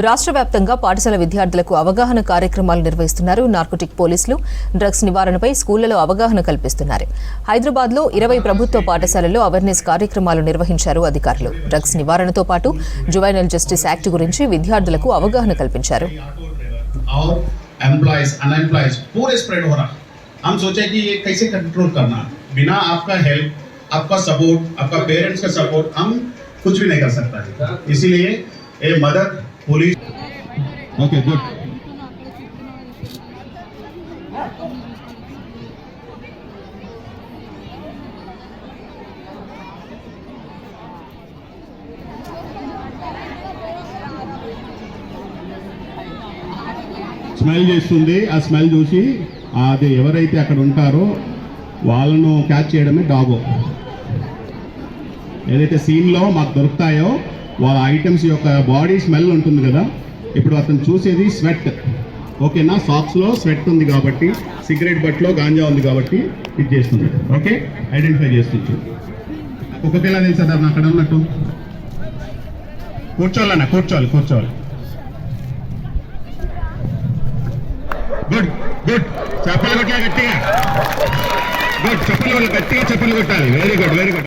రాష్ట్ర వ్యాప్తంగా పాఠశాల విద్యార్థులకు అవగాహన కార్యక్రమాలు నిర్వహిస్తున్నారు నార్కోటిక్ పోలీసులు. డ్రగ్స్ నివారణపై స్కూళ్లలో అవగాహన కల్పిస్తున్నారు. హైదరాబాద్లో 20 ప్రభుత్వ పాఠశాలల్లో అవేర్నెస్ కార్యక్రమాలు నిర్వహించారు అధికారులు. డ్రగ్స్ నివారణతో పాటు జువైనల్ జస్టిస్ యాక్ట్ గురించి విద్యార్థులకు అవగాహన కల్పించారు. हम सोचे कि ये कैसे कंट्रोल करना, बिना आपका हेल्प, आपका सपोर्ट, आपका पेरेंट्स का सपोर्ट हम कुछ भी नहीं कर सकता है. इसीलिए ये मदद पुलिस. Okay good. స్మెల్ చేస్తుంది. ఆ స్మెల్ చూసి అది ఎవరైతే అక్కడ ఉంటారో వాళ్ళను క్యాచ్ చేయడమే డాగో. ఏదైతే సీన్లో మాకు దొరుకుతాయో వాళ్ళ ఐటమ్స్ యొక్క బాడీ స్మెల్ ఉంటుంది కదా. ఇప్పుడు అతను చూసేది స్వెట్. ఓకేనా, సాక్స్లో స్వెట్ ఉంది కాబట్టి, సిగరెట్ బట్లో గాంజా ఉంది కాబట్టి ఇది చేస్తుంది. ఓకే, ఐడెంటిఫై చేస్తుంది. ఒక పిల్ల తెలుసా సార్ అక్కడ ఉన్నట్టు? కూర్చోవాలన్నా, కూర్చోవాలి. Good good. చప్పలు కొట్టాలి గట్టిగా. గుడ్, చప్పలు కొట్టాలి. Very good.